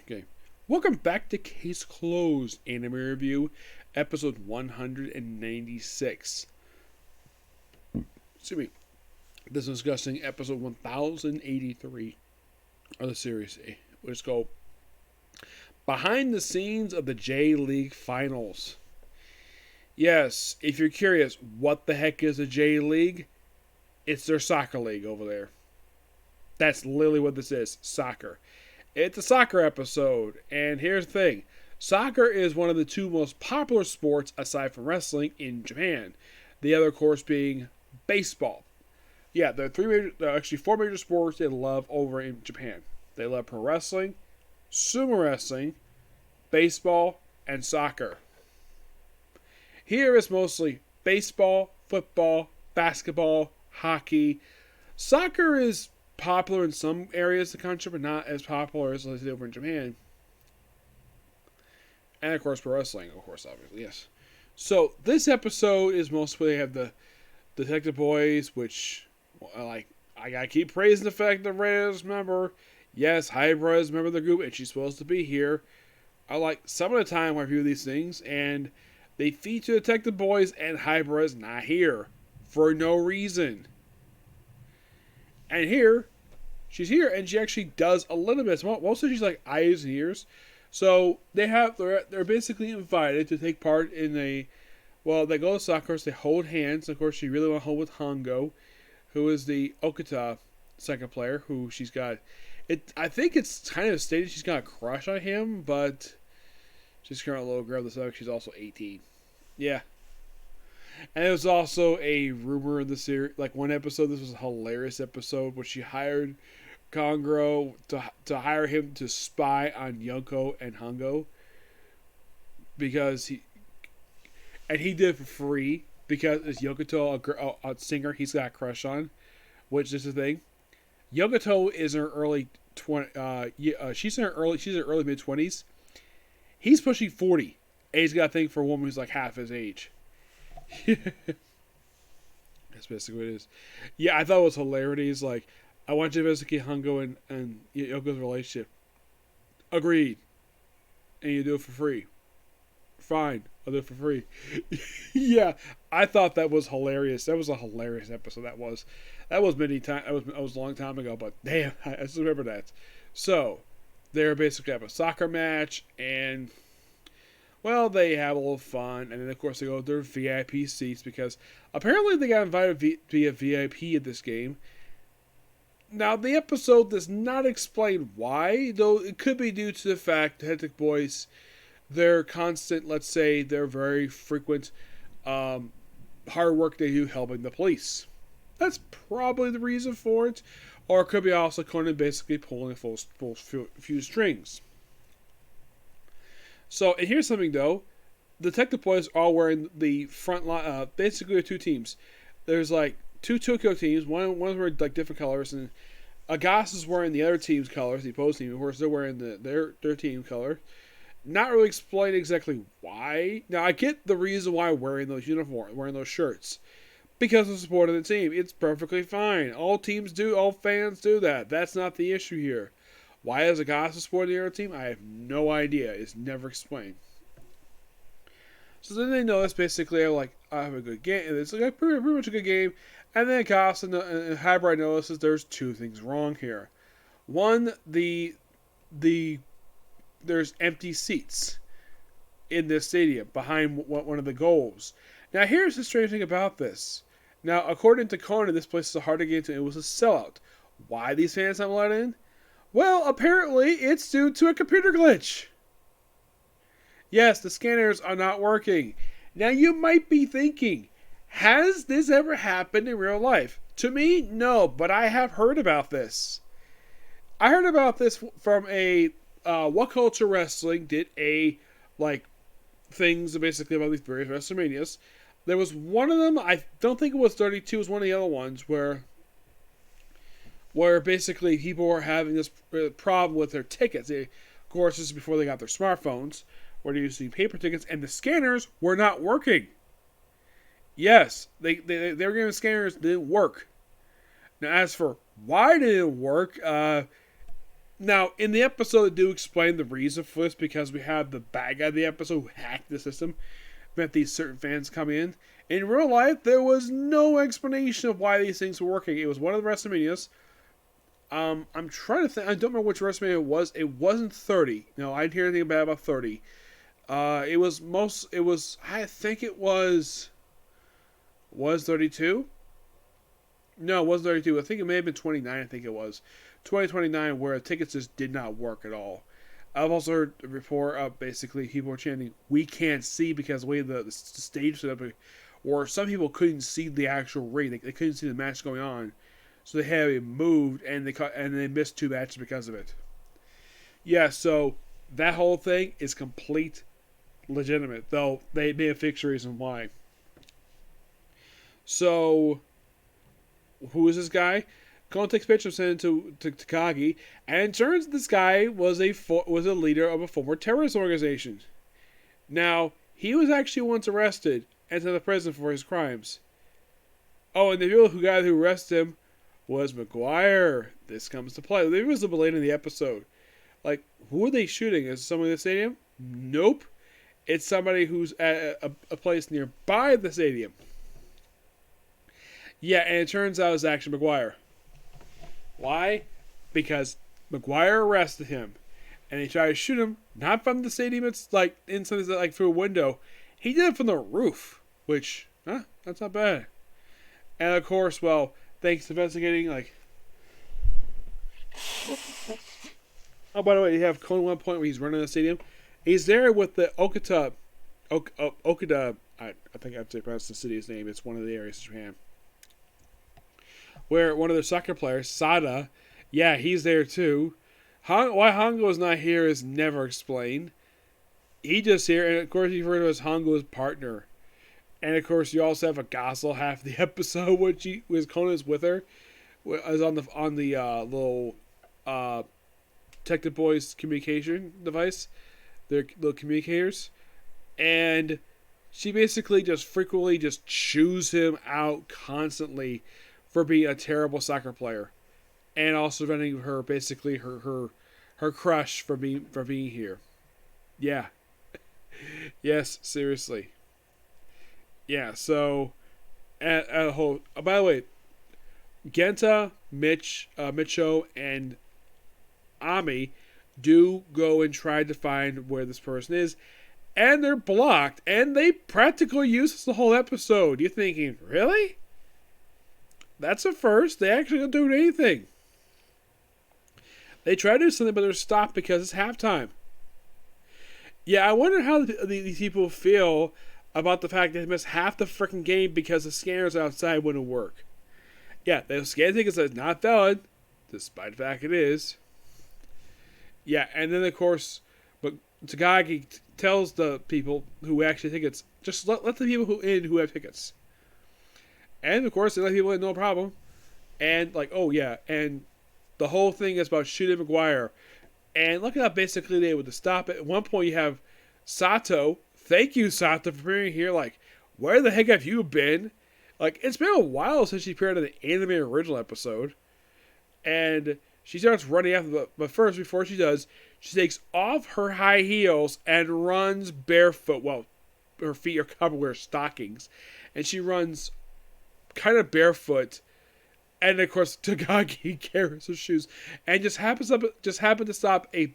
Okay. Welcome back to Case Closed Anime Review, episode 196. Excuse me. This is discussing episode 1083 of the series, which is called Behind the Scenes of the J-League Finals. Yes, if you're curious, what the heck is a J-League? It's their soccer league over there. That's literally what this is, soccer. It's a soccer episode, and here's the thing. Soccer is one of the two most popular sports aside from wrestling in Japan. The other, of course, being baseball. Yeah, there are actually four major sports they love over in Japan. They love pro wrestling, sumo wrestling, baseball, and soccer. Here is mostly baseball, football, basketball, hockey. Soccer is popular in some areas of the country, but not as popular as let's say over in Japan. And of course, pro wrestling, of course, obviously, yes. So this episode is mostly they have the Detective Boys, which I gotta keep praising the fact that Red is a member. Yes, Hybra is a member of the group, and she's supposed to be here. I like some of the time when I review these things, and they feature Detective Boys, and Hybra is not here for no reason. And here, she's here, and she actually does a little bit. Mostly she's like eyes and ears. So they're basically invited to take part in they go to soccer, they hold hands. Of course, she really want to hold with Hongo, who is the Okita second player, who she's got. I think it's kind of stated she's got a crush on him, but she's currently a little girl. She's also 18. Yeah. And there was also a rumor in the series, like one episode, this was a hilarious episode, where she hired Kongro to hire him to spy on Yonko and Hongo. Because he did it for free, because it's Yokoto, a singer he's got a crush on, which is the thing. Yokoto is in her early she's in her early mid-20s. He's pushing 40, and he's got a thing for a woman who's like half his age. That's basically what it is. Yeah, I thought it was hilarious. Like, I want you to investigate Hongo and Yoko's relationship. Agreed. And you do it for free. Fine, I'll do it for free. Yeah, I thought that was hilarious. That was a hilarious episode. That was many times. That was a long time ago, but damn, I just remember that. So, they're basically have a soccer match, and well, they have a little fun, and then of course they go to their VIP seats because apparently they got invited via VIP at this game. Now, the episode does not explain why, though it could be due to the fact that Detective Boys, their constant, let's say, their very frequent hard work they do helping the police. That's probably the reason for it. Or it could be also Conan basically pulling a full few strings. So, and here's something though. The Detective Boys are all wearing the front line, basically two teams. There's like two Tokyo teams. One's wearing like different colors, and Agas is wearing the other team's colors, the opposed team. Of course, they're wearing their team color. Not really explained exactly why. Now, I get the reason why wearing those uniforms, wearing those shirts. Because of support of the team. It's perfectly fine. All fans do that. That's not the issue here. Why is Agas supporting the other team? I have no idea. It's never explained. So then they notice basically, I have a good game. It's like pretty much a good game. And then Agas and Hybrid notices there's two things wrong here. One, there's empty seats in this stadium behind one of the goals. Now, here's the strange thing about this. Now, according to Conan, this place is hard to get into. It was a sellout. Why these fans not allowed in? Well, apparently, it's due to a computer glitch. Yes, the scanners are not working. Now, you might be thinking, has this ever happened in real life? To me, no, but I have heard about this. I heard about this from a What Culture Wrestling did things basically about these various WrestleManias. There was one of them, I don't think it was 32, it was one of the other ones, where basically people were having this problem with their tickets. Of course, this is before they got their smartphones, where they used to paper tickets, and the scanners were not working. Yes, they were getting the scanners, didn't work. Now, as for why did it work, Now, in the episode, they do explain the reason for this because we have the bad guy of the episode who hacked the system, meant these certain fans come in. In real life, there was no explanation of why these things were working. It was one of the WrestleManias. I'm trying to think. I don't remember which WrestleMania it was. It wasn't 30. No, I didn't hear anything bad about 30. It was most. It was. I think it was. Was 32? No, it wasn't 32. I think it may have been 29. I think it was 2029, where tickets just did not work at all. I've also heard a report of basically people were chanting, "We can't see," because the way the stage set up, or some people couldn't see the actual ring. They couldn't see the match going on, so they had it moved, and they missed 2 matches because of it. Yeah, so that whole thing is complete legitimate, though they may have fixed the reason why. So, who is this guy? Conan takes pictures and sends it to Takagi, and it turns this guy was a leader of a former terrorist organization. Now, he was actually once arrested and sent to prison for his crimes. Oh, and the guy who arrested him was Maguire. This comes to play. Maybe it was a bit later in the episode. Like, who are they shooting? Is it someone in the stadium? Nope. It's somebody who's at a place nearby the stadium. Yeah, and it turns out it's actually Maguire. Why? Because Maguire arrested him, and he tried to shoot him not from the stadium. It's like inside, like through a window. He did it from the roof, which that's not bad. And of course, well, thanks to investigating, like. Oh, by the way, you have Conan one point where he's running the stadium. He's there with the Okada. I think I have to pronounce the city's name. It's one of the areas of Japan. Where one of their soccer players, Sada, yeah, he's there too. Why Hongo is not here is never explained. He just here, and of course you refer to as Hongo's partner. And of course you also have a Gossel half the episode, which Conan's with her, is on the little Detective Boys communication device, their little communicators, and she basically just frequently just chews him out constantly for being a terrible soccer player, and also preventing her basically her crush for being here. Yeah. Yes, seriously. Yeah. So, at a whole. By the way, Genta, Micho, and Ami do go and try to find where this person is, and they're blocked, and they practically use this the whole episode. You're thinking, really? That's a first. They actually don't do anything. They try to do something, but they're stopped because it's halftime. Yeah, I wonder how these people feel about the fact that they missed half the freaking game because the scanners outside wouldn't work. Yeah, the scan ticket is not valid, despite the fact it is. Yeah, and then of course, but Takagi tells the people who actually have tickets, just let the people who have tickets. And of course, they let people in, no problem. And like, oh yeah, and the whole thing is about shooting Maguire. And look at how basically they would stop it. At one point, you have Sato. Thank you, Sato, for appearing here. Like, where the heck have you been? Like, it's been a while since she appeared in the anime original episode. And she starts running after them. But first, before she does, she takes off her high heels and runs barefoot. Well, her feet are covered with stockings. And she runs kind of barefoot, and of course Takagi carries her shoes, and just happened to stop a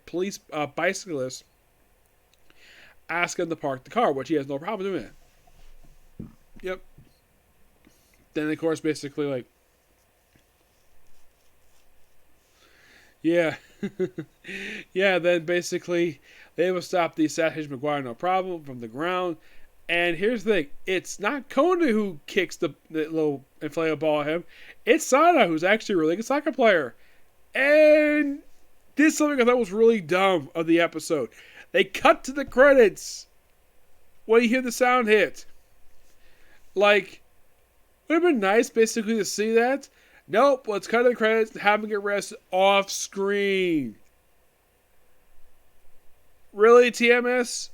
police bicyclist, asking to park the car, which he has no problem doing it. Yep. Then of course basically like, yeah, yeah. Then basically they will stop the assassination Maguire no problem from the ground. And here's the thing, it's not Kona who kicks the little inflatable ball at him. It's Sada, who's actually a really good soccer player. And did something I thought was really dumb of the episode. They cut to the credits when you hear the sound hit. Like, would have been nice basically to see that. Nope, let's cut to the credits and have him get arrested off screen. Really, TMS?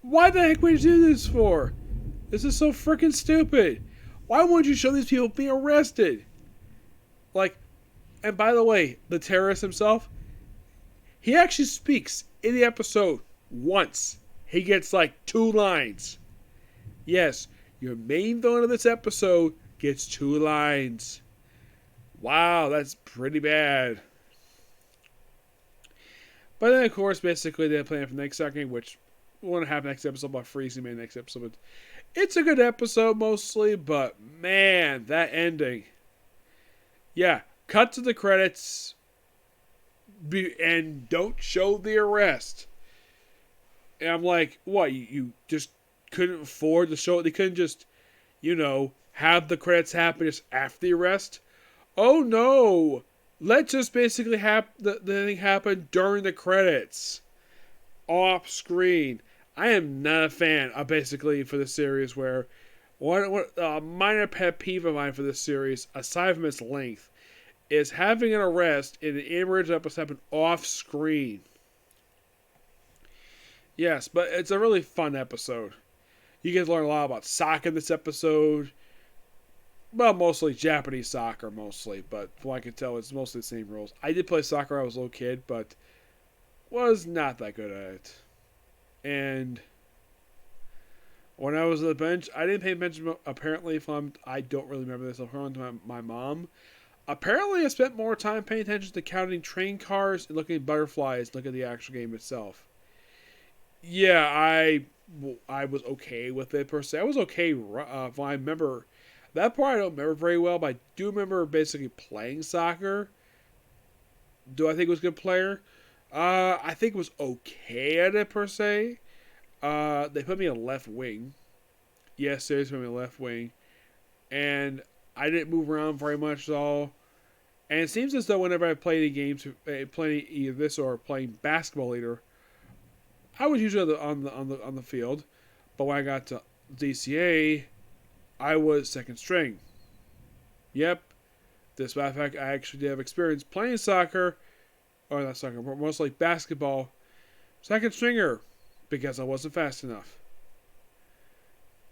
Why the heck would you do this for? This is so freaking stupid. Why wouldn't you show these people being arrested? Like, And by the way, the terrorist himself, he actually speaks in the episode once. He gets like 2 lines. Yes, your main villain of this episode gets 2 lines. Wow, that's pretty bad. But then, of course, basically they're planning for the next second, which we'll have next episode about freezing me next episode. But it's a good episode mostly, but man, that ending. Yeah, cut to the credits and don't show the arrest. And I'm like, what? You just couldn't afford to show it? They couldn't just, have the credits happen just after the arrest? Oh no! Let's just basically have the thing happen during the credits. Off screen. I am not a fan of basically for the series where one minor pet peeve of mine for this series, aside from its length, is having an arrest in an animated episode happen off screen. Yes, but it's a really fun episode. You get to learn a lot about soccer in this episode. Well, mostly Japanese soccer, mostly. But from what I can tell, it's mostly the same rules. I did play soccer when I was a little kid, but was not that good at it. And when I was on the bench, I didn't pay attention. Apparently, I don't really remember this. According to my mom, apparently I spent more time paying attention to counting train cars and looking at butterflies, looking at the actual game itself. Yeah, I was okay with it per se. I was okay. If I remember that part, I don't remember very well, but I do remember basically playing soccer. Do I think it was a good player? I think it was okay at it per se. They put me on left wing. Yes, seriously, put me on left wing, and I didn't move around very much at all. And it seems as though whenever I play any games, playing either this or playing basketball later, I was usually on the field. But when I got to DCA, I was second string. Yep. This matter of fact, I actually did have experience playing soccer, or not soccer, but mostly basketball, second stringer, because I wasn't fast enough.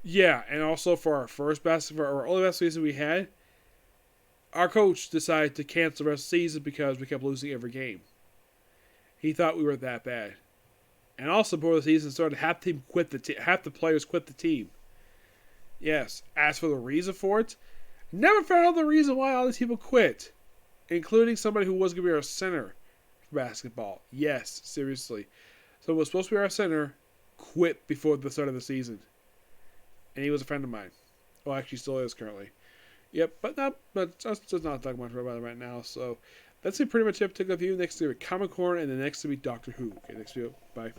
Yeah, and also for our first basketball, our only basketball season we had, our coach decided to cancel the rest of the season because we kept losing every game. He thought we were that bad. And also before the season started, half the players quit the team. Yes. As for the reason for it, never found out the reason why all these people quit, including somebody who was going to be our center for basketball. Yes, seriously. So it was supposed to be our center, quit before the start of the season, and he was a friend of mine. Well, actually, still is currently. Yep, but just not talking much about it right now. So that's pretty much it. Took a view. Next to be Comic Con, and the next to be Doctor Who. Okay, next video. Bye.